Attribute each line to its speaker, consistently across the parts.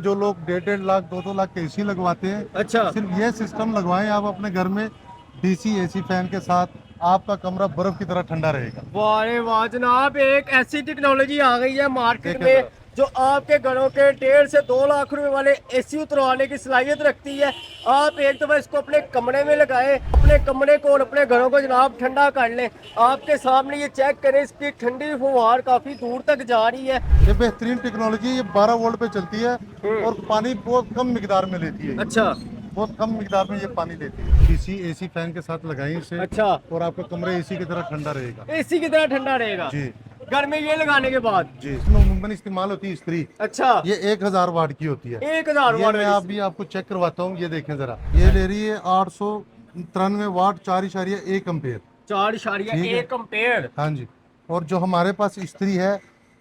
Speaker 1: जो लोग 1.5 लाख 2-2 लाख के एसी लगवाते हैं,
Speaker 2: अच्छा।
Speaker 1: सिर्फ ये सिस्टम लगवाएं आप अपने घर में, डीसी एसी फैन के साथ, आपका कमरा बर्फ की तरह ठंडा रहेगा।
Speaker 2: वाह रे वाह जनाब, एक ऐसी टेक्नोलॉजी आ गई है मार्केट
Speaker 1: देखें
Speaker 2: में
Speaker 1: जरा।
Speaker 2: जो आपके घरों के 1.5 से 2 लाख रुपए वाले एसी उतरवाने की सलाहियत रखती है। आप एक दफा इसको अपने कमरे में लगाएं, अपने कमरे को और अपने घरों को जनाब ठंडा कर लें। आपके सामने ये चेक करें, इसकी ठंडी फुहार काफी दूर तक जा रही है।
Speaker 1: ये बेहतरीन टेक्नोलॉजी है, ये 12 वोल्ट पे चलती है और पानी बहुत कम मिकदार में लेती है।
Speaker 2: अच्छा।
Speaker 1: बहुत कम मिकदार में ये पानी लेती है। डीसी एसी फैन के साथ लगाएं इसे,
Speaker 2: अच्छा।
Speaker 1: और आपका कमरा एसी की तरह ठंडा रहेगा।
Speaker 2: एसी की तरह ठंडा रहेगा
Speaker 1: जी
Speaker 2: घर में ये लगाने के बाद।
Speaker 1: जी, इसमें उमूमन इस्तेमाल होती है इस्त्री।
Speaker 2: अच्छा।
Speaker 1: ये 1000 वाट की होती है।
Speaker 2: 1000
Speaker 1: ये
Speaker 2: वाट
Speaker 1: मैं
Speaker 2: वाली
Speaker 1: आप भी आपको चेक करवाता हूँ, ये देखें जरा। ये ले रही है 893 वाट 4.1 एम्पेयर।
Speaker 2: 4 इशारिया
Speaker 1: ठीक है।
Speaker 2: 1 एम्पेयर।
Speaker 1: हाँ जी। और जो हमारे पास इस्त्री है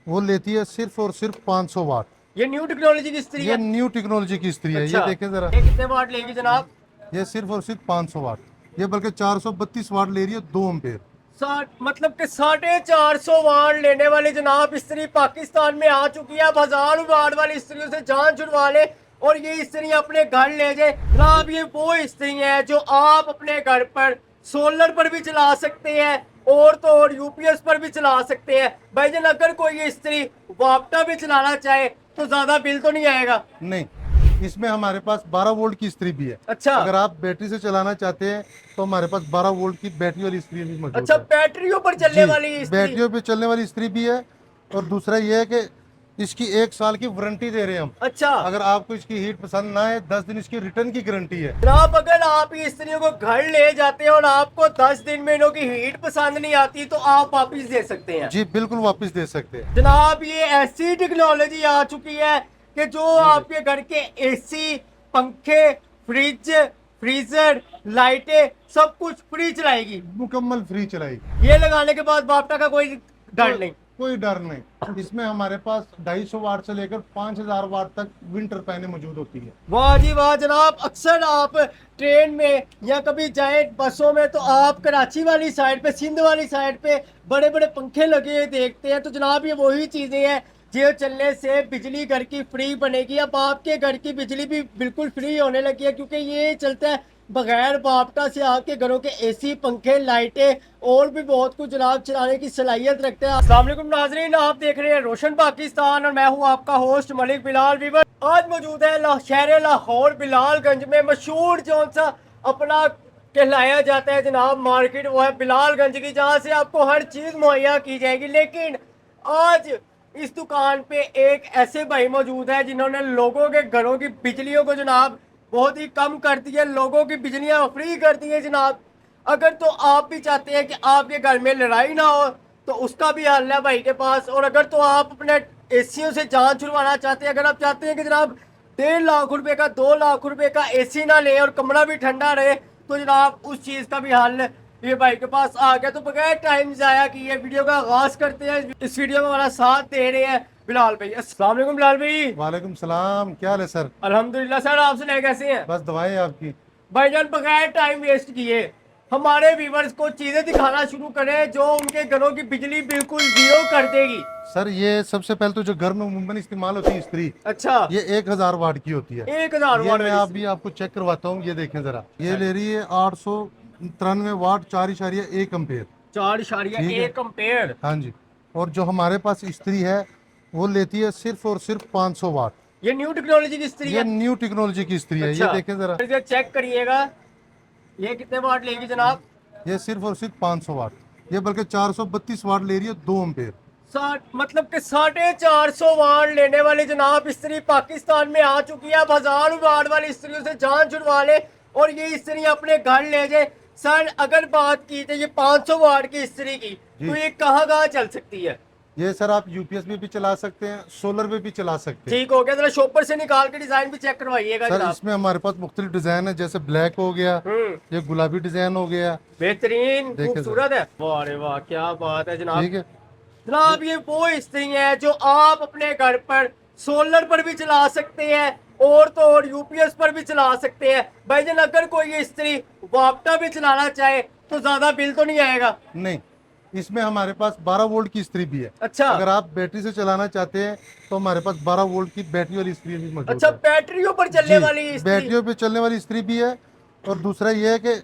Speaker 1: वो लेती है सिर्फ और सिर्फ 500 वाट।
Speaker 2: ये न्यू टेक्नोलॉजी की इस्त्री
Speaker 1: ये
Speaker 2: है।
Speaker 1: न्यू टेक्नोलॉजी की इस्त्री है।
Speaker 2: अच्छा।
Speaker 1: ये देखें जरा।
Speaker 2: ये कितने वाट लेगी जनाब?
Speaker 1: ये सिर्फ और सिर्फ 500 वाट। ये बल्कि 432 वाट ले रही है, 2 एम्पेयर।
Speaker 2: 60 मतलब कि 450 वाट लेने वाली जनाब इस्त्री पाकिस्तान में आ चुकी है। अब 1000 वाट वाली इस्त्रियों से जान छुड़वा ले और ये इस्त्री अपने घर ले जाए जनाब। ये वो इस्त्री है जो आप अपने घर पर सोलर पर भी चला सकते हैं और तो और यूपीएस पर भी चला सकते हैं। भाईजान अगर कोई ये इस्त्री वापटा भी चलाना चाहे तो ज्यादा बिल तो नहीं आएगा?
Speaker 1: नहीं, इसमें हमारे पास 12 वोल्ट की इस्त्री भी है।
Speaker 2: अच्छा।
Speaker 1: अगर आप बैटरी से चलाना चाहते हैं तो हमारे पास 12 वोल्ट की बैटरी वाली इस्त्री भी मौजूद
Speaker 2: अच्छा,
Speaker 1: है।
Speaker 2: बैटरियों पर चलने
Speaker 1: जी,
Speaker 2: वाली इस्त्री।
Speaker 1: बैटरियों पे चलने वाली इस्त्री भी है। और दूसरा ये है कि इसकी 1 साल की वारंटी दे रहे हैं हम।
Speaker 2: अच्छा।
Speaker 1: अगर आपको इसकी हीट पसंद ना है, 10 दिन इसकी रिटर्न की गारंटी है।
Speaker 2: जनाब अगर आप ये स्त्रियों को घर ले जाते हैं और आपको 10 दिन में इनों की हीट पसंद नहीं आती तो आप वापस दे सकते हैं?
Speaker 1: जी बिल्कुल, वापस दे सकते हैं।
Speaker 2: जनाब ये ऐसी टेक्नोलॉजी आ चुकी है कि जो आपके घर के एसी, पंखे, फ्रिज, फ्रीजर, लाइटें सब कुछ फ्री चलाएगी।
Speaker 1: मुकम्मल फ्री चलाएगी।
Speaker 2: ये लगाने के बाद बापटा का कोई डर नहीं?
Speaker 1: कोई डर नहीं। इसमें हमारे पास 250 वाट से लेकर 5000 वाट तक विंटर पैने मौजूद होती है।
Speaker 2: वाह जी वाह जनाब। अक्सर आप ट्रेन में या कभी जाए बसों में तो आप कराची वाली साइड पे, सिंध वाली साइड पे बड़े बड़े पंखे लगे हुए देखते हैं। तो जनाब ये वही चीजें हैं जो चलने से बिजली घर की फ्री बनेगी। अब आपके घर की बिजली भी बिल्कुल फ्री होने लगी है क्योंकि ये चलता है बगैर बापटा से। आपके घरों के एसी, पंखे, लाइटें और भी बहुत कुछ जनाब चलाने की सलाहियत रखते हैं। अस्सलाम वालेकुम नाजरीन, आप देख रहे हैं रोशन पाकिस्तान और मैं हूं आपका होस्ट मलिक बिलाल वीवर। आज मौजूद है शहर लाहौर बिलालगंज में मशहूर जो सा अपना कहलाया जाता है जनाब मार्केट, वो है बिलालगंज की, जहां से आपको हर चीज मुहैया की जाएगी। लेकिन आज इस दुकान पे एक ऐसे भाई मौजूद है जिन्होंने लोगों के घरों की बिजलियों को जनाब बहुत ही कम कर दी है, लोगों की बिजलियां फ्री कर दी है जनाब। अगर तो आप भी चाहते हैं कि आपके घर में लड़ाई ना हो तो उसका भी हल है भाई के पास। और अगर तो आप अपने एसीओ से जान छुड़वाना चाहते हैं, अगर आप चाहते हैं कि जनाब 1.5 लाख रुपए का, 2 लाख रुपए का एसी ना ले और कमरा भी ठंडा रहे, तो जनाब उस चीज का भी हल ये भाई के पास आ गया। तो बगैर टाइम जाया किए वीडियो का आगाज करते हैं। इस वीडियो में हमारा साथ दे रहे हैं बिलाल भाई। अस्सलाम वालेकुम बिलाल भाई।
Speaker 1: वालेकुम सलाम, क्या हाल है सर?
Speaker 2: अल्हम्दुलिल्लाह सर, आप सुनाए कैसे हैं?
Speaker 1: बस दवाएं आपकी।
Speaker 2: भाईजान बगैर टाइम वेस्ट किए हमारे व्यूवर्स को चीजें दिखाना शुरू करें जो उनके घरों की बिजली बिल्कुल जीरो कर देगी।
Speaker 1: सर ये सबसे पहले तो जो घर में उमूमन इस्तेमाल होती है इस्त्री,
Speaker 2: अच्छा।
Speaker 1: ये 1000 वाट की होती है।
Speaker 2: 1000
Speaker 1: ये
Speaker 2: वाट
Speaker 1: मैं
Speaker 2: वाली
Speaker 1: आप भी आपको चेक करवाता हूँ, ये देखें जरा। ये ले रही है 893 वाट 4.1 एम्पेयर।
Speaker 2: 4 इशारिया
Speaker 1: ठीक है।
Speaker 2: 1 एम्पेयर।
Speaker 1: हाँ जी। और जो हमारे पास इस्त्री है वो लेती है सिर्फ और सिर्फ 500 वाट।
Speaker 2: ये न्यू टेक्नोलॉजी की स्त्री
Speaker 1: ये
Speaker 2: है।
Speaker 1: न्यू टेक्नोलॉजी की इस्त्री है।
Speaker 2: अच्छा।
Speaker 1: ये देखें जरा।
Speaker 2: फिर से चेक करिएगा ये कितने वाट लेगी जनाब?
Speaker 1: ये सिर्फ और सिर्फ 500 वाट। ये बल्कि 432 वाट ले रही है, 2 एम्पेयर।
Speaker 2: 60 मतलब कि 450 वाट लेने वाली जनाब इस्त्री पाकिस्तान में आ चुकी है। अब 1000 वाट वाली इस्त्रियों से जान छुड़वा ले और ये इस्त्री अपने घर ले जाए। सर अगर बात की जाए ये 500 वाट की इस्त्री की तो ये कहाँ कहाँ चल सकती है?
Speaker 1: ये सर आप यूपीएस में भी चला सकते हैं, सोलर में भी चला सकते हैं।
Speaker 2: ठीक हो गया, जरा शॉपर से निकाल के डिजाइन भी चेक करवाइएगा
Speaker 1: सर
Speaker 2: जनाब।
Speaker 1: इसमें हमारे पास मुख्तलिफ डिजाइन है, जैसे ब्लैक हो गया, ये गुलाबी डिजाइन हो गया।
Speaker 2: बेहतरीन
Speaker 1: देखें
Speaker 2: खूबसूरत है। वाह रे वाह क्या बात है जनाब।
Speaker 1: ठीक है।
Speaker 2: जनाब ये वो इस्त्री है जो आप अपने घर पर सोलर पर भी चला सकते हैं और तो और यूपीएस पर भी चला सकते हैं। भाईजान अगर कोई ये इस्त्री वापटा भी चलाना चाहे तो ज्यादा बिल तो नहीं आएगा?
Speaker 1: नहीं, इसमें हमारे पास 12 वोल्ट की इस्त्री भी है।
Speaker 2: अच्छा
Speaker 1: अगर आप बैटरी से चलाना चाहते हैं तो हमारे पास 12 वोल्ट की बैटरी वाली इस्त्री भी मौजूद
Speaker 2: अच्छा,
Speaker 1: है।
Speaker 2: बैटरियों पर चलने
Speaker 1: जी,
Speaker 2: वाली इस्त्री।
Speaker 1: बैटरियों पे चलने वाली इस्त्री भी है। और दूसरा ये है कि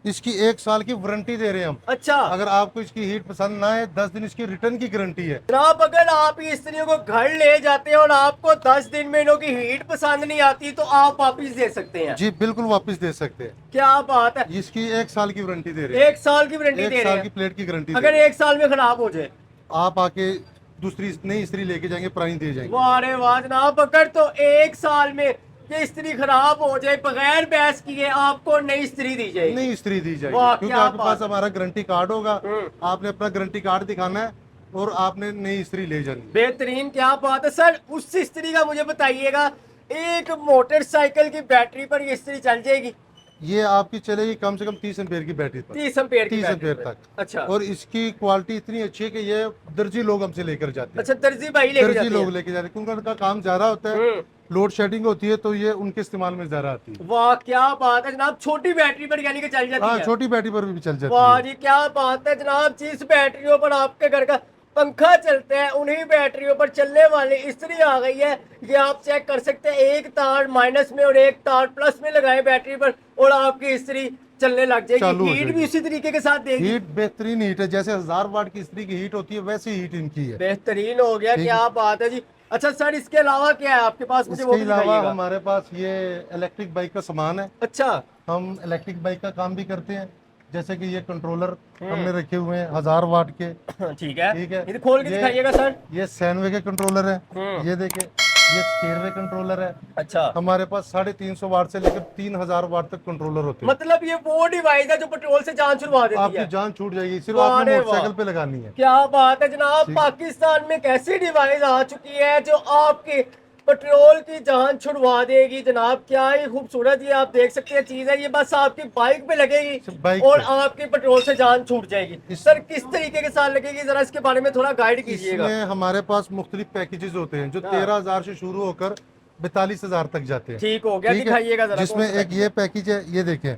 Speaker 1: इसकी 1 साल की वारंटी दे रहे हैं हम।
Speaker 2: अच्छा
Speaker 1: अगर आपको इसकी हीट पसंद ना आए, 10 दिन इसकी रिटर्न की गारंटी है।
Speaker 2: जनाब, अगर आप इस्त्रियों को घर ले जाते हैं और आपको 10 दिन में इनों की हीट पसंद नहीं आती तो आप वापिस दे सकते हैं।
Speaker 1: जी बिल्कुल वापस दे सकते हैं।
Speaker 2: क्या बात है।
Speaker 1: इसकी 1 साल की वारंटी दे रहे हैं।
Speaker 2: 1 साल की वारंटी
Speaker 1: एक
Speaker 2: दे रहे
Speaker 1: साल की
Speaker 2: हैं।
Speaker 1: प्लेट की गारंटी दे
Speaker 2: अगर
Speaker 1: रहे हैं।
Speaker 2: 1 साल में खराब हो जाए
Speaker 1: आप आके दूसरी नई इस्त्री लेके जाएंगे, पुरानी दे जाएंगे।
Speaker 2: वाह रे वाह जनाब, अगर तो 1 साल में ये इस्त्री खराब हो जाए बगैर बहस किए आपको नई इस्त्री दी जाएगी।
Speaker 1: नई इस्त्री दी जाएगी,
Speaker 2: वाह,
Speaker 1: क्योंकि
Speaker 2: क्या
Speaker 1: आपके
Speaker 2: बात
Speaker 1: पास
Speaker 2: है।
Speaker 1: हमारा गारंटी कार्ड होगा।
Speaker 2: हम्म।
Speaker 1: आपने अपना गारंटी कार्ड दिखाना है और आपने नई इस्त्री ले जानी है।
Speaker 2: बेहतरीन, क्या बात है सर। उस इस्त्री का मुझे बताइएगा, एक मोटरसाइकिल की बैटरी पर ये इस्त्री चल जाएगी?
Speaker 1: ये आपकी चलेगी कम से कम 30 एम्पेयर की बैटरी पर।
Speaker 2: 30 एम्पेयर की
Speaker 1: 30
Speaker 2: बैटरी
Speaker 1: एम्पेयर
Speaker 2: पर।
Speaker 1: तक।
Speaker 2: अच्छा
Speaker 1: और इसकी क्वालिटी इतनी अच्छी है कि ये दर्जी लोग हमसे लेकर जाते हैं।
Speaker 2: अच्छा, दर्जी भाई लेके
Speaker 1: दर्जी
Speaker 2: जाते
Speaker 1: लोग
Speaker 2: हैं।
Speaker 1: लेके जाते हैं क्योंकि उनका काम ज्यादा होता है।
Speaker 2: हम्म।
Speaker 1: लोड शेडिंग होती है तो ये उनके इस्तेमाल में ज्यादा आती है।
Speaker 2: वाह, क्या बात है जनाब, छोटी बैटरी पर यानी कि चल जाती
Speaker 1: हाँ,
Speaker 2: है।
Speaker 1: छोटी बैटरी पर भी चल जाती
Speaker 2: वाह
Speaker 1: है।
Speaker 2: जी, क्या बात है जनाब। जिस बैटरियों पर आपके घर का पंखा चलता है उन्हीं बैटरियों पर चलने वाली इस्त्री आ गई है। ये आप चेक कर सकते हैं, एक तार माइनस में और एक तार प्लस में लगाए बैटरी पर और आपकी इस्त्री चलने लग
Speaker 1: चालू
Speaker 2: जाएगी।
Speaker 1: हो
Speaker 2: हीट भी
Speaker 1: जाएगी।
Speaker 2: उसी तरीके के साथ देगी।
Speaker 1: हीट बेहतरीन हीट है, जैसे 1000 वाट की इस्त्री की हीट होती है वैसी हीट इनकी है।
Speaker 2: बेहतरीन हो गया,
Speaker 1: ठीक
Speaker 2: क्या बात है जी। अच्छा सर, इसके अलावा क्या है आपके पास, मुझे वो
Speaker 1: इसके
Speaker 2: भी
Speaker 1: अलावा
Speaker 2: दिखाइएगा।
Speaker 1: हमारे पास ये इलेक्ट्रिक बाइक का सामान है।
Speaker 2: अच्छा
Speaker 1: हम इलेक्ट्रिक बाइक का काम भी करते हैं। जैसे कि ये कंट्रोलर
Speaker 2: हम्म।
Speaker 1: हमने रखे हुए हैं 1000 वाट के।
Speaker 2: ठीक है,
Speaker 1: ठीक है,
Speaker 2: ये खोल के
Speaker 1: ये-
Speaker 2: दिखाइएगा सर।
Speaker 1: ये सैनवे के कंट्रोलर है।
Speaker 2: हम्म।
Speaker 1: ये देखिए, ये स्टेयरवे कंट्रोलर है।
Speaker 2: अच्छा,
Speaker 1: हमारे पास 350 वाट से लेकर 3000 वाट तक कंट्रोलर होते हैं।
Speaker 2: मतलब ये वो डिवाइस है जो पेट्रोल से जान छुड़वा देती
Speaker 1: आपकी
Speaker 2: है।
Speaker 1: जान छूट जाएगी, सिर्फ
Speaker 2: वाह
Speaker 1: आपने
Speaker 2: रे
Speaker 1: मोटरसाइकिल
Speaker 2: वाह।
Speaker 1: पे लगानी है।
Speaker 2: क्या बात है जनाब,
Speaker 1: ठीक।
Speaker 2: पाकिस्तान में एक ऐसी डिवाइस आ चुकी है जो आपके पेट्रोल की जान छुड़वा देगी जनाब। क्या ही खूबसूरत ये आप देख सकते हैं चीज है। ये बस आपकी बाइक पे लगेगी
Speaker 1: सिर्फ बाइक
Speaker 2: और
Speaker 1: पे।
Speaker 2: आपके पेट्रोल से जान छूट जाएगी। सर किस तरीके के साथ लगेगी, जरा इसके बारे में थोड़ा गाइड कीजिएगा।
Speaker 1: इसमें हमारे पास मुख्तलिफ पैकेजेस होते हैं जो
Speaker 2: हाँ।
Speaker 1: 13000 से शुरू होकर 42,000 तक जाते हैं।
Speaker 2: ठीक हो गया,
Speaker 1: ठीक है?
Speaker 2: दिखाइएगा जरा।
Speaker 1: जिसमें
Speaker 2: कौन सा
Speaker 1: एक ये पैकेज है, ये देखें,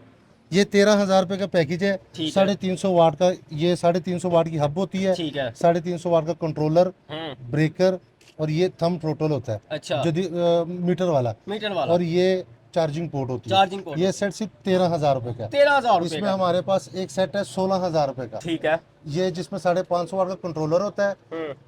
Speaker 1: ये 13,000 रुपए का पैकेज है।
Speaker 2: ठीक है।
Speaker 1: 350 वाट का, ये 350 वाट की हब होती है।
Speaker 2: ठीक है।
Speaker 1: 350 वाट का कंट्रोलर, ब्रेकर, और ये थंब टोटल होता है
Speaker 2: अच्छा,
Speaker 1: जो मीटर वाला।
Speaker 2: मीटर वाला
Speaker 1: और ये चार्जिंग पोर्ट होती है।
Speaker 2: Charging port.
Speaker 1: ये सेट सिर्फ 13,000 रुपए का है।
Speaker 2: 13,000 रुपए
Speaker 1: इसमें
Speaker 2: का।
Speaker 1: हमारे पास एक सेट है 16,000 रुपए का।
Speaker 2: ठीक है।
Speaker 1: ये जिसमें 550 वाट का कंट्रोलर होता है,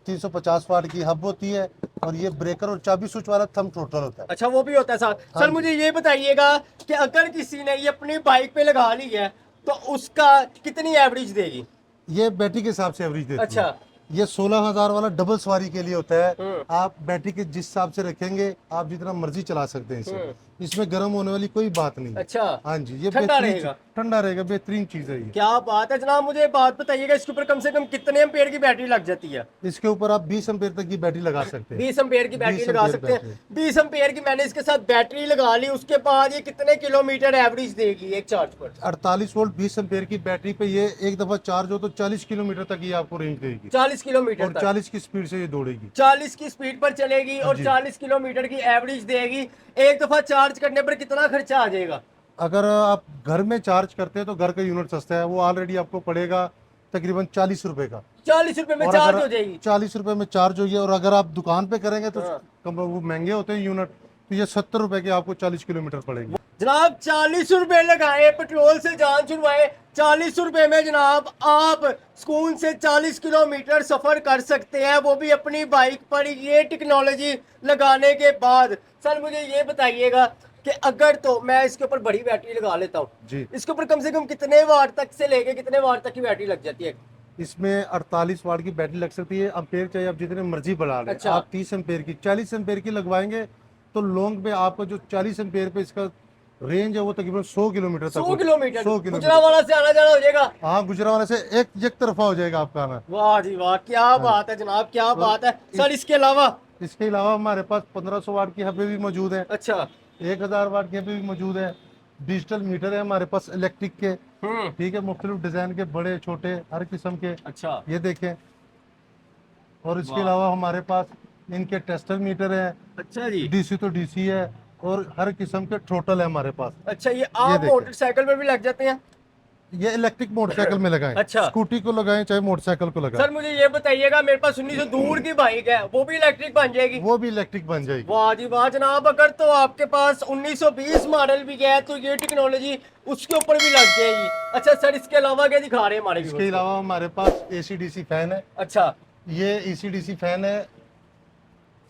Speaker 1: 350 वाट की हब होती है, और ये ब्रेकर और चाबी स्विच वाला थंब टोटल होता है।
Speaker 2: अच्छा, वो भी होता है साथ।
Speaker 1: हाँ
Speaker 2: सर
Speaker 1: जी।
Speaker 2: मुझे ये बताइएगा कि अगर किसी ने ये अपनी बाइक पे लगा ली है तो उसका कितनी एवरेज देगी?
Speaker 1: ये बैटरी के हिसाब से एवरेज देती है।
Speaker 2: अच्छा।
Speaker 1: ये 16,000 वाला डबल सवारी के लिए होता है।
Speaker 2: हम्म।
Speaker 1: आप बैटरी के जिस हिसाब से रखेंगे आप जितना मर्जी चला सकते हैं इसे। इसमें गर्म होने वाली कोई बात नहीं है।
Speaker 2: अच्छा,
Speaker 1: हाँ जी, ये
Speaker 2: ठंडा
Speaker 1: बेहतरीन
Speaker 2: रहेगा।
Speaker 1: ठंडा रहेगा, बेहतरीन चीज है ये।
Speaker 2: क्या बात है जनाब। मुझे एक बात बताइएगा, इसके ऊपर कम से कम कितने एम्पेयर की बैटरी लग जाती है?
Speaker 1: इसके ऊपर आप 20 एम्पेयर तक की बैटरी लगा सकते हैं।
Speaker 2: 20 एम्पेयर की बैटरी
Speaker 1: 20
Speaker 2: लगा
Speaker 1: एम्पेयर
Speaker 2: सकते हैं।
Speaker 1: बैटरी।
Speaker 2: 20 एम्पेयर की मैंने इसके साथ बैटरी लगा ली, उसके बाद ये कितने किलोमीटर एवरेज देगी एक चार्ज पर?
Speaker 1: 48 वोल्ट 20 एम्पेयर की बैटरी पे ये एक दफा चार्ज हो तो 40 किलोमीटर तक ये आपको रेंज देगी।
Speaker 2: 40 किलोमीटर
Speaker 1: और
Speaker 2: तक।
Speaker 1: 40 की स्पीड से ये दौड़ेगी।
Speaker 2: 40 की स्पीड पर चलेगी और
Speaker 1: जी।
Speaker 2: 40 किलोमीटर की एवरेज देगी। एक दफा चार्ज करने पर कितना खर्चा आ जाएगा?
Speaker 1: अगर आप घर में चार्ज करते हैं तो घर का यूनिट सस्ता है, वो ऑलरेडी आपको पड़ेगा तकरीबन 40 रुपए का।
Speaker 2: 40 रुपए में
Speaker 1: और
Speaker 2: चार्ज
Speaker 1: अगर
Speaker 2: हो जाएगी।
Speaker 1: 40 रुपए में चार्ज होगी, और अगर आप दुकान पे करेंगे तो
Speaker 2: हाँ।
Speaker 1: वो महंगे होते हैं यूनिट, तो ये 70 रुपए के आपको 40 किलोमीटर पड़ेंगे।
Speaker 2: जनाब 40 रुपए लगाए, पेट्रोल से जान छुड़वाए। 40 रुपए में जनाब आप सुकून से 40 किलोमीटर सफर कर सकते हैं, वो भी अपनी बाइक पर ये टेक्नोलॉजी लगाने के बाद। सर मुझे ये बताइएगा कि अगर तो मैं इसके ऊपर बड़ी बैटरी लगा लेता हूँ,
Speaker 1: जी,
Speaker 2: इसके ऊपर कम से कम कितने वाट तक से लेके कितने वाट तक की बैटरी लग जाती है?
Speaker 1: इसमें 48 वाट की बैटरी लग सकती है। एम्पेयर चाहे आप जितने मर्जी बढ़ा लें।
Speaker 2: अच्छा।
Speaker 1: आप 30 एम्पेयर की 40 एम्पेयर की लगवाएंगे तो लॉन्ग पे आपको जो 40 एम्पेयर पे इसका रेंज है वो तकरीबन 100 किलोमीटर तक
Speaker 2: 100 किलोमीटर
Speaker 1: 100
Speaker 2: गुजरावाला से आना जाना हो जाएगा।
Speaker 1: हाँ, गुजरावाला से एक तरफा हो जाएगा आपका आना।
Speaker 2: वाह जी वाह, क्या बात है जनाब, क्या बात है। सर इसके अलावा?
Speaker 1: इसके अलावा हमारे पास 1500 वाट की हबें भी मौजूद है।
Speaker 2: अच्छा।
Speaker 1: 1000 वाट की हबें भी मौजूद है। डिजिटल मीटर है हमारे पास इलेक्ट्रिक के। ठीक है, मुख्तलिफ डिजाइन के, बड़े छोटे हर किस्म के।
Speaker 2: अच्छा।
Speaker 1: ये देखें। और इसके
Speaker 2: वाह।
Speaker 1: अलावा हमारे पास इनके टेस्टर मीटर है।
Speaker 2: अच्छा जी।
Speaker 1: डीसी तो डीसी है, और हर किस्म के टोटल है हमारे पास।
Speaker 2: अच्छा, ये आप
Speaker 1: देखें।
Speaker 2: मोटरसाइकिल पर भी लग जाते हैं?
Speaker 1: ये इलेक्ट्रिक मोटरसाइकिल में लगाएं,
Speaker 2: अच्छा।
Speaker 1: स्कूटी को लगाएं चाहे मोटरसाइकिल को लगाएं,
Speaker 2: सर मुझे ये बताइएगा, मेरे पास 1900 दूर की बाइक है, वो भी इलेक्ट्रिक बन जाएगी?
Speaker 1: वो भी इलेक्ट्रिक बन जाएगी।
Speaker 2: वाह जी वाह जनाब, अगर तो आपके पास 1920 मॉडल भी है तो ये टेक्नोलॉजी उसके ऊपर भी लग जाएगी। अच्छा सर, इसके अलावा क्या दिखा रहे हैं हमारे
Speaker 1: इसके
Speaker 2: viewers को?
Speaker 1: अलावा हमारे पास AC DC फैन है।
Speaker 2: अच्छा,
Speaker 1: ये AC DC फैन है,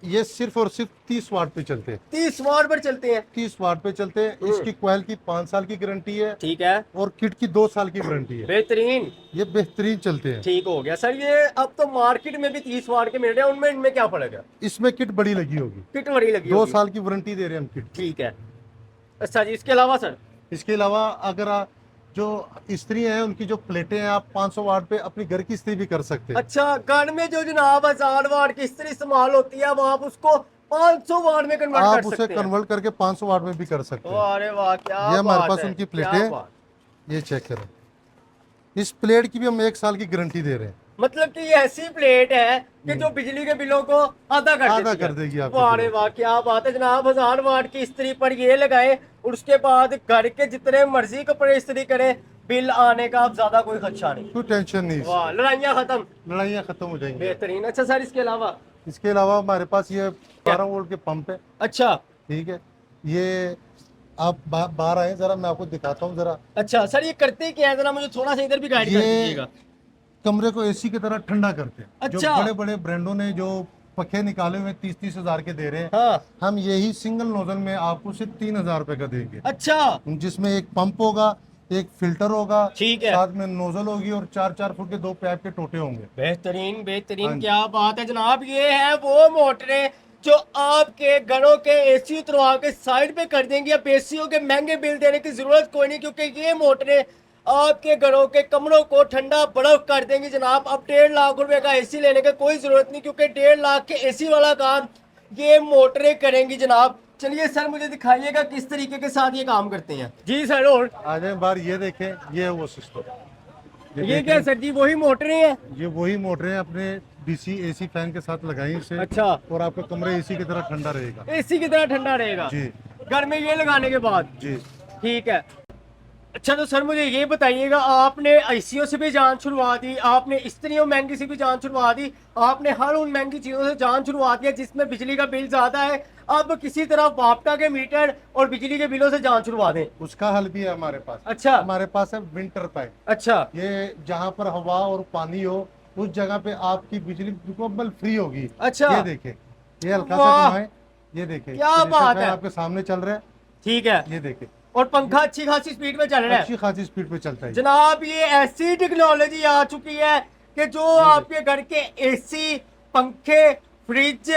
Speaker 1: ये सिर्फ और सिर्फ 30 वाट पे चलते हैं।
Speaker 2: 30 वाट पर चलते हैं?
Speaker 1: 30 वाट पे चलते हैं। इसकी कॉइल की 5 साल की गारंटी है
Speaker 2: ठीक है,
Speaker 1: और किट की 2 साल की गारंटी है।
Speaker 2: बेहतरीन।
Speaker 1: ये बेहतरीन चलते हैं।
Speaker 2: ठीक हो गया सर। ये अब तो मार्केट में भी 30 वाट के मिल रहे हैं, उनमें इनमें क्या फर्क है?
Speaker 1: इसमें किट बड़ी लगी होगी,
Speaker 2: किट बड़ी लगी
Speaker 1: 2
Speaker 2: होगी।
Speaker 1: साल की वारंटी दे रहे हैं हम किट।
Speaker 2: ठीक है। अच्छा जी, इसके अलावा सर?
Speaker 1: इसके अलावा अगर जो स्त्री हैं उनकी जो प्लेटें हैं, आप 500 वाट पे अपनी घर की इस्त्री भी कर सकते हैं।
Speaker 2: अच्छा, घर में जो जनाब 1000 वाट की इस्त्री इस्तेमाल होती है, वो आप उसको 500 वाट में कन्वर्ट
Speaker 1: आप
Speaker 2: कर
Speaker 1: उसे
Speaker 2: सकते हैं।
Speaker 1: कन्वर्ट करके 500 वाट में भी कर सकते हैं।
Speaker 2: वाह, अरे वाह, क्या
Speaker 1: ये हमारे
Speaker 2: बात
Speaker 1: पास
Speaker 2: है,
Speaker 1: उनकी
Speaker 2: क्या
Speaker 1: प्लेटें,
Speaker 2: बात।
Speaker 1: ये चेक करें। इस प्लेट की भी हम 1 साल की गारंटी दे रहे हैं।
Speaker 2: मतलब कि ये ऐसी प्लेट है कि जो बिजली के बिलों को आधा कर
Speaker 1: देगी आपके
Speaker 2: वाह रे
Speaker 1: बिलों
Speaker 2: वाह, क्या बात है जनाब। 1000 वाट की इस्त्री पर ये लगाए और उसके बाद घर के जितने मर्जी कपड़े इस्त्री करें, बिल आने का अब ज्यादा कोई खदशा नहीं।
Speaker 1: कोई टेंशन नहीं,
Speaker 2: वाह, लड़ाइयाँ खत्म,
Speaker 1: लड़ाइयाँ खत्म हो जाएंगी।
Speaker 2: बेहतरीन। अच्छा सर, इसके अलावा?
Speaker 1: इसके अलावा हमारे पास ये 12 वोल्ट के पंप है।
Speaker 2: अच्छा
Speaker 1: ठीक है, ये आप बाहर आए जरा, मैं आपको दिखाता हूँ जरा।
Speaker 2: अच्छा सर, ये करते क्या है, जरा मुझे थोड़ा सा इधर भी गाइड कर
Speaker 1: ये
Speaker 2: दीजिएगा।
Speaker 1: कमरे को AC की तरह ठंडा करते हैं। जो
Speaker 2: अच्छा।
Speaker 1: बड़े बड़े ब्रांडों ने जो पखे निकाले हुए 30-30 हजार के दे रहे हैं,
Speaker 2: हाँ।
Speaker 1: हम यही सिंगल नोजल में आपको सिर्फ 3000 रुपए का देंगे।
Speaker 2: अच्छा,
Speaker 1: जिसमें एक पंप होगा, एक फिल्टर होगा,
Speaker 2: ठीक है,
Speaker 1: साथ में नोजल होगी और 4-4 फुट के 2 पाइप के टोटे होंगे।
Speaker 2: बेहतरीन
Speaker 1: हाँ
Speaker 2: बेहतरीन,
Speaker 1: जी।
Speaker 2: क्या बात है जनाब। ये है वो मोटरें जो आपके घरों के AC उतरवा के साइड पे कर देंगे। अब एसीओ के महंगे बिल देने की जरूरत कोई नहीं, क्योंकि ये मोटरें आपके घरों के कमरों को ठंडा बर्फ कर देंगी जनाब। अब 1.5 लाख रुपए का AC लेने की कोई जरूरत नहीं, क्योंकि 1.5 लाख के AC वाला काम ये मोटरें करेंगी जनाब। चलिए सर, मुझे दिखाइएगा किस तरीके के साथ ये काम करते हैं। जी सर। और
Speaker 1: आ जाए बाहर, ये देखें, ये है वो सिस्टम।
Speaker 2: ये क्या सर जी, वही मोटरें हैं?
Speaker 1: ये वही मोटरें अपने DC AC फैन के साथ लगाई इसे।
Speaker 2: अच्छा।
Speaker 1: और आपका कमरा AC की तरह ठंडा रहेगा।
Speaker 2: AC की तरह ठंडा रहेगा
Speaker 1: जी
Speaker 2: घर में ये लगाने के बाद?
Speaker 1: जी।
Speaker 2: ठीक है। अच्छा तो सर मुझे ये बताइएगा, आपने ICO से भी जान छुड़वा दी, आपने स्त्रियों महंगी से भी जान छुड़वा दी, आपने हर उन महंगी चीजों से जान छुड़वा दिया जिसमें बिजली का बिल ज्यादा है। अब किसी तरह बाप्टा के मीटर और बिजली के बिलों से जान छुड़वा दें,
Speaker 1: उसका हल भी है हमारे पास।
Speaker 2: अच्छा।
Speaker 1: हमारे पास है विंटर पाइप।
Speaker 2: अच्छा।
Speaker 1: ये जहाँ पर हवा और पानी हो, उस जगह पे आपकी बिजली मुकम्मल फ्री होगी।
Speaker 2: अच्छा।
Speaker 1: ये देखें, ये हल्का सा
Speaker 2: वाह,
Speaker 1: घुमाएं, ये देखें,
Speaker 2: क्या
Speaker 1: जैसे
Speaker 2: बात
Speaker 1: फैन
Speaker 2: है।
Speaker 1: आपके सामने चल रहा है,
Speaker 2: ठीक है।
Speaker 1: ये देखें,
Speaker 2: और पंखा अच्छी खासी स्पीड में चल रहा है
Speaker 1: अच्छी खासी स्पीड पे चलता है।
Speaker 2: जनाब। ये ऐसी टेक्नोलॉजी आ चुकी है कि जो आपके घर के AC, पंखे, फ्रिज,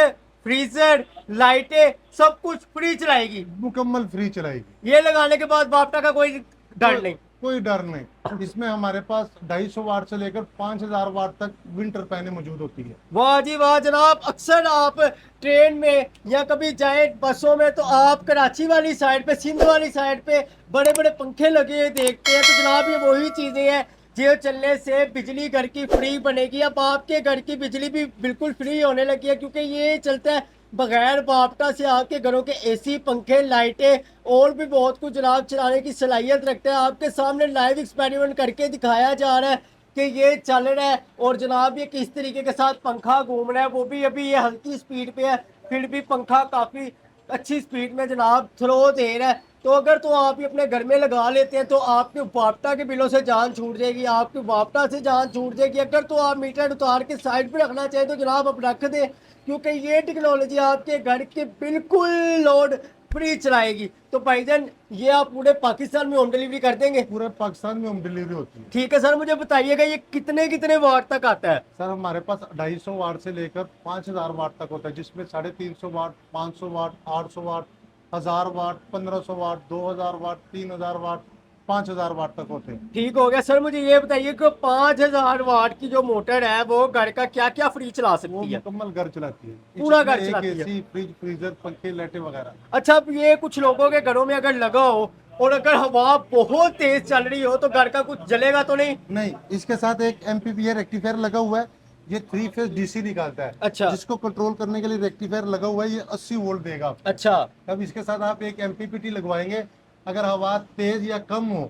Speaker 2: फ्रीजर, लाइटें सब कुछ फ्री चलाएगी,
Speaker 1: मुकम्मल फ्री चलाएगी।
Speaker 2: ये लगाने के बाद बाप्टा का कोई डर नहीं।
Speaker 1: कोई डर नहीं। इसमें हमारे पास 250 वाट से लेकर 5000 वाट तक विंटर पैने मौजूद होती है।
Speaker 2: वाह जी वाह जनाब। अक्सर आप ट्रेन में या कभी जाए बसों में तो आप कराची वाली साइड पे, सिंध वाली साइड पे बड़े बड़े पंखे लगे हुए देखते हैं। तो जनाब ये वही चीजें हैं जो चलने से बिजली घर की फ्री बनेगी। अब आपके घर की बिजली भी बिल्कुल फ्री होने लगी है, क्योंकि ये चलता है बगैर बाप्टा से। आपके घरों के AC, पंखे, लाइटें और भी बहुत कुछ जनाब चलाने की सलाहियत रखते हैं। आपके सामने लाइव एक्सपेरिमेंट करके दिखाया जा रहा है कि ये चल रहा है। और जनाब ये किस तरीके के साथ पंखा घूम रहा है, वो भी अभी ये हल्की स्पीड पे है, फिर भी पंखा काफ़ी अच्छी स्पीड में जनाब थ्रो दे रहा है। तो अगर तो आप ये अपने घर में लगा लेते हैं तो आपके बाप्टा के बिलों से जान छूट जाएगी, आपके बाप्टा से जान छूट जाएगी। अगर तो आप मीटर उतार के साइड पे रखना चाहें तो जनाब आप रख दें, क्योंकि ये टेक्नोलॉजी आपके घर के बिल्कुल लोड फ्री चलाएगी। तो भाईजान ये आप पूरे पाकिस्तान में होम डिलीवरी कर देंगे?
Speaker 1: पूरे पाकिस्तान में होम डिलीवरी होती है।
Speaker 2: ठीक है सर, मुझे बताइएगा ये कितने कितने वाट तक आता है?
Speaker 1: सर हमारे पास 250 वाट से लेकर 5000 वाट तक होता है, जिसमें 350 वाट, 500 वाट, 800 वाट, 1000 वाट, 1500 वाट, 2000 वाट, 3000 वाट, 5000 वाट तक होते हैं।
Speaker 2: ठीक हो गया सर। मुझे ये बताइए कि 5000 वाट की जो मोटर है वो घर का क्या क्या फ्री चला
Speaker 1: वो
Speaker 2: सकती है?
Speaker 1: मुकम्मल घर चलाती है,
Speaker 2: पूरा घर
Speaker 1: इसमें
Speaker 2: चलाती
Speaker 1: एक
Speaker 2: है।
Speaker 1: AC, फ्रिज, फ्रीजर, पंखे, लाइटें वगैरह।
Speaker 2: अच्छा, अब ये कुछ लोगों के घरों में अगर लगा हो और अगर हवा बहुत तेज चल रही हो तो घर का कुछ जलेगा तो नहीं?
Speaker 1: नहीं, इसके साथ एक MPPA रेक्टिफायर लगा हुआ है। ये 3 फेज DC निकालता है।
Speaker 2: अच्छा।
Speaker 1: जिसको कंट्रोल करने के लिए रेक्टिफायर लगा हुआ है, ये 80 वोल्ट देगा आपको।
Speaker 2: अच्छा।
Speaker 1: अब इसके साथ आप एक MPPT लगवाएंगे, अगर हवा तेज या कम हो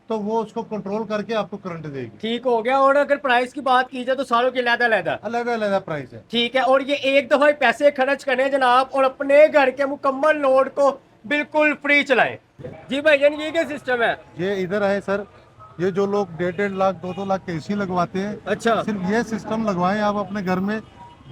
Speaker 1: तो वो उसको कंट्रोल करके आपको करंट देगी।
Speaker 2: ठीक हो गया। और अगर प्राइस की बात की जाए तो सारों की अलग अलग है।
Speaker 1: अलग अलग प्राइस है।
Speaker 2: ठीक है। और ये एक दफा ही पैसे खर्च करें जनाब और अपने घर के मुकम्मल लोड को बिल्कुल फ्री चलाएं। जी भाईजान, ये क्या सिस्टम है?
Speaker 1: ये इधर है सर, ये जो लोग 1.5-1.5 लाख 2-2 लाख के एसी लगवाते हैं,
Speaker 2: अच्छा।
Speaker 1: सिर्फ ये सिस्टम लगवाएं आप अपने घर में,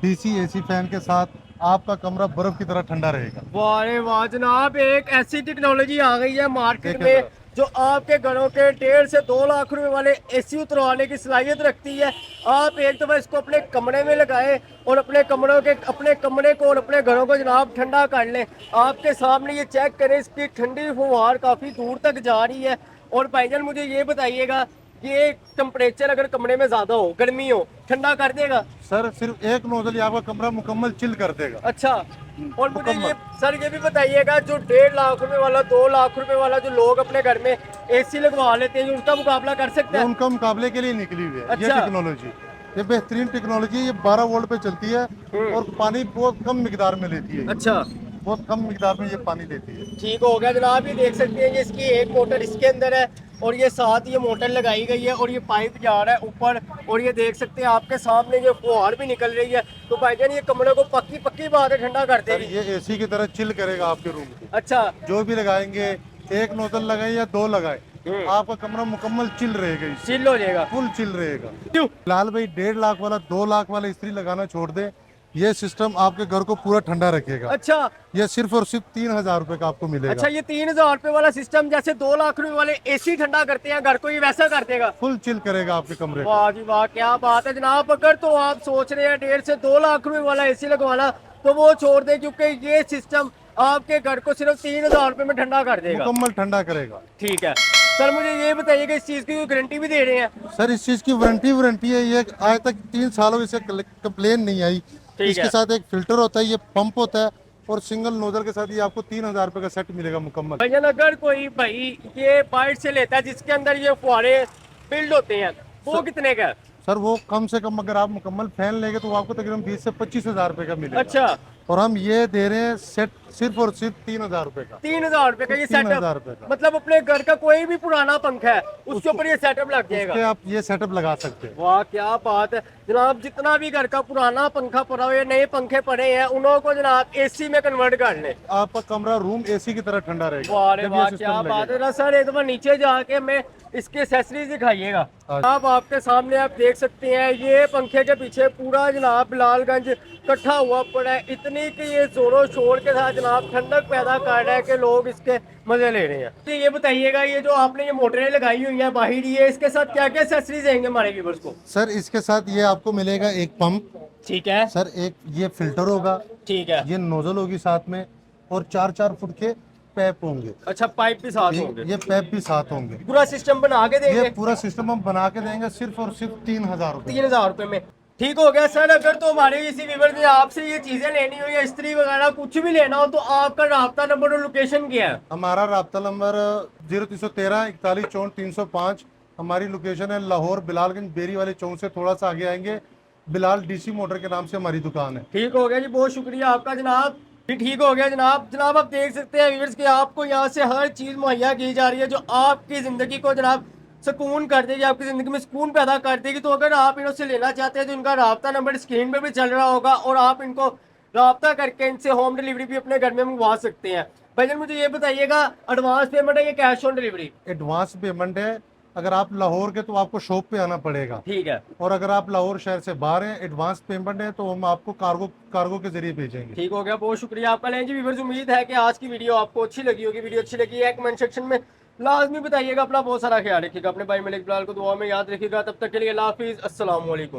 Speaker 1: डीसी एसी फैन के साथ, आपका कमरा बर्फ की तरह ठंडा रहेगा।
Speaker 2: वाह रे वाह जनाब, एक ऐसी टेक्नोलॉजी आ गई है मार्केट
Speaker 1: देखें
Speaker 2: में जो आपके घरों के 1.5 से 2 लाख रुपए वाले एसी उतरवाने की सलाहियत रखती है। आप एक दफा इसको अपने कमरे में लगाएं और अपने कमरे को और अपने घरों को जनाब ठंडा कर लें। आपके सामने ये चेक करें, इसकी ठंडी फुहार काफी दूर तक जा रही है। और भाईजान मुझे ये बताइएगा, ये टेम्परेचर अगर कमरे में ज्यादा हो, गर्मी हो, ठंडा कर देगा?
Speaker 1: सर सिर्फ एक नोजल ही आपका कमरा मुकम्मल चिल कर देगा।
Speaker 2: अच्छा। और मुझे
Speaker 1: मुकम्मल।
Speaker 2: ये सर ये भी बताइएगा, जो 1.5 लाख रुपए वाला 2 लाख रुपए वाला जो लोग अपने घर में एसी लगवा लेते हैं, उसका मुकाबला कर सकते
Speaker 1: ये
Speaker 2: हैं?
Speaker 1: उनका मुकाबले के लिए निकली हुई है ये
Speaker 2: अच्छा।
Speaker 1: टेक्नोलॉजी। ये बेहतरीन टेक्नोलॉजी, ये 12 वोल्ट पे चलती है और पानी बहुत कम मिकदार में लेती है।
Speaker 2: अच्छा।
Speaker 1: बहुत कम मिकदार में ये पानी लेती है।
Speaker 2: ठीक हो गया जनाब, ये देख सकते हैं, ये इसकी एक मोटर इसके अंदर है और ये साथ ये मोटर लगाई गई है और ये पाइप जा रहा है ऊपर। और ये देख सकते हैं आपके सामने ये फुहार भी निकल रही है। तो भाईजान ये कमरे को पक्की बात है ठंडा कर
Speaker 1: सर
Speaker 2: देगी।
Speaker 1: ये एसी की तरह चिल करेगा आपके रूम को।
Speaker 2: अच्छा।
Speaker 1: जो भी लगाएंगे, एक नोजल लगाए या 2 लगाए, आपका कमरा मुकम्मल चिल रहेगा, इससे
Speaker 2: चिल हो जाएगा।
Speaker 1: फुल चिल रहेगा।
Speaker 2: क्यों?
Speaker 1: फिलहाल भाई 1.5 लाख वाला 2 लाख वाला इस्त्री लगाना छोड़ दे, ये सिस्टम आपके घर को पूरा ठंडा रखेगा।
Speaker 2: अच्छा।
Speaker 1: ये सिर्फ और सिर्फ 3,000 रुपए का आपको मिलेगा।
Speaker 2: अच्छा, ये 3,000 रुपए वाला सिस्टम जैसे 2 लाख रुपए वाले एसी ठंडा करते हैं घर को, ये वैसा कर देगा?
Speaker 1: फुल चिल करेगा आपके कमरे को।
Speaker 2: वाह जी वाह, क्या बात है जनाब। अगर तो आप सोच रहे हैं 1.5 से 2 लाख रुपए वाला एसी लगवाना, तो वो छोड़ दे, क्योंकि ये सिस्टम आपके घर को सिर्फ 3,000 रुपए में ठंडा कर देगा।
Speaker 1: मुकम्मल ठंडा करेगा।
Speaker 2: ठीक है सर, मुझे ये बताइए कि इस चीज की गारंटी भी दे रहे हैं?
Speaker 1: सर इस चीज की वारंटी है, ये आज तक 3 सालों से कंप्लेन नहीं आई। इसके
Speaker 2: है।
Speaker 1: साथ एक फिल्टर होता है, ये पंप होता है और सिंगल नोजल के साथ ये आपको 3,000 रुपए का सेट मिलेगा मुकम्मल।
Speaker 2: भैया अगर कोई भाई ये बाइट से लेता है जिसके अंदर ये फुहारे बिल्ड होते हैं, वो कितने का है?
Speaker 1: सर वो कम से कम अगर आप मुकम्मल फैन लेंगे तो वो आपको तकरीबन 20 से 25,000 रुपए का मिलेगा।
Speaker 2: अच्छा।
Speaker 1: और हम ये दे रहे हैं सेट सिर्फ और सिर्फ 3,000 रुपए का।
Speaker 2: 3,000 रुपए का ये
Speaker 1: 3,000 रुपए
Speaker 2: सेटअप?
Speaker 1: का।
Speaker 2: मतलब अपने घर का कोई भी पुराना पंखा है उसके ऊपर ये सेटअप लग जाएगा?
Speaker 1: उसके आप ये सेटअप लगा सकते हैं।
Speaker 2: वाह क्या बात है जनाब। जितना भी घर का पुराना पंखा पड़ा हुआ है, नए पंखे पड़े हैं, उनको जनाब एसी में कन्वर्ट कर ले।
Speaker 1: आपका कमरा रूम एसी की तरह ठंडा रहेगा।
Speaker 2: वाह रे
Speaker 1: जब ये
Speaker 2: वाह,
Speaker 1: सिस्टम
Speaker 2: क्या बात
Speaker 1: लगेगा।
Speaker 2: है ना सर। एक बार नीचे जाके हमें इसकी एक्सेसरीज दिखाइएगा। आप आपके सामने आप देख सकते हैं, ये पंखे के पीछे पूरा जनाब बिलालगंज इकट्ठा हुआ पड़ा है, इतनी कि ये जोरों शोर के साथ जनाब ठंडक पैदा कर रहा है कि लोग इसके मजे ले रहे हैं। तो ये बताइएगा, ये जो आपने ये मोटरें लगाई हुई हैं बाहर, ये इसके साथ क्या क्या एक्सेसरीज देंगे हमारे व्यूअर्स को?
Speaker 1: सर इसके साथ ये आपको मिलेगा एक पंप।
Speaker 2: ठीक है
Speaker 1: सर एक ये फिल्टर होगा।
Speaker 2: ठीक है।
Speaker 1: ये नोजल होगी साथ में और 4-4 फुट के पैप होंगे।
Speaker 2: अच्छा, पाइप भी साथ होंगे?
Speaker 1: ये पैप भी साथ होंगे।
Speaker 2: पूरा सिस्टम बना के देंगे?
Speaker 1: ये पूरा सिस्टम हम बना के देंगे सिर्फ और सिर्फ 3,000 रुपए।
Speaker 2: 3,000 रुपए में। ठीक हो गया सर। अगर तो हमारे किसी व्यूअर ने आपसे ये चीजें लेनी हो या इस्त्री वगैरह कुछ भी लेना हो, तो आपका राब्ता नंबर और लोकेशन क्या है?
Speaker 1: हमारा राब्ता नंबर 0313 41 64 305। हमारी लोकेशन है लाहौर बिलालगंज बेरी वाले चौक से थोड़ा सा आगे आएंगे, बिलाल डीसी मोटर के नाम से हमारी दुकान है।
Speaker 2: ठीक हो गया जी, बहुत शुक्रिया आपका जनाब। जी ठीक हो गया जनाब आप देख सकते हैं व्यूअर्स कि आपको यहाँ से हर चीज मुहैया की जा रही है जो आपकी जिंदगी को जनाब सुकून कर देगी, आपकी जिंदगी में सुकून पैदा कर देगी। तो अगर आप इनसे लेना चाहते हैं तो इनका राब्ता नंबर स्क्रीन पे भी चल रहा होगा और आप इनको राब्ता करके इनसे होम डिलीवरी भी अपने घर में मंगवा सकते हैं। भाईजान मुझे ये बताइएगा, एडवांस पेमेंट है या cash on delivery?
Speaker 1: Advance payment है। अगर आप लाहौर के तो आपको शॉप पे आना पड़ेगा।
Speaker 2: ठीक है।
Speaker 1: और अगर आप लाहौर शहर से बाहर हैं, एडवांस पेमेंट है तो हम आपको कार्गो के जरिए भेजेंगे।
Speaker 2: ठीक हो गया, बहुत शुक्रिया आपका। लें जी व्यूअर्स, उम्मीद है कि आज की वीडियो आपको अच्छी लगी होगी। वीडियो अच्छी लगी है कमेंट सेक्शन में लाजमी बताइएगा। अपना बहुत सारा ख्याल रखिएगा, अपने भाई मलिक बिलाल को दुआ में याद रखिएगा। तब तक के लिए अल्लाह हाफिज़, अस्सलाम वालेकुम।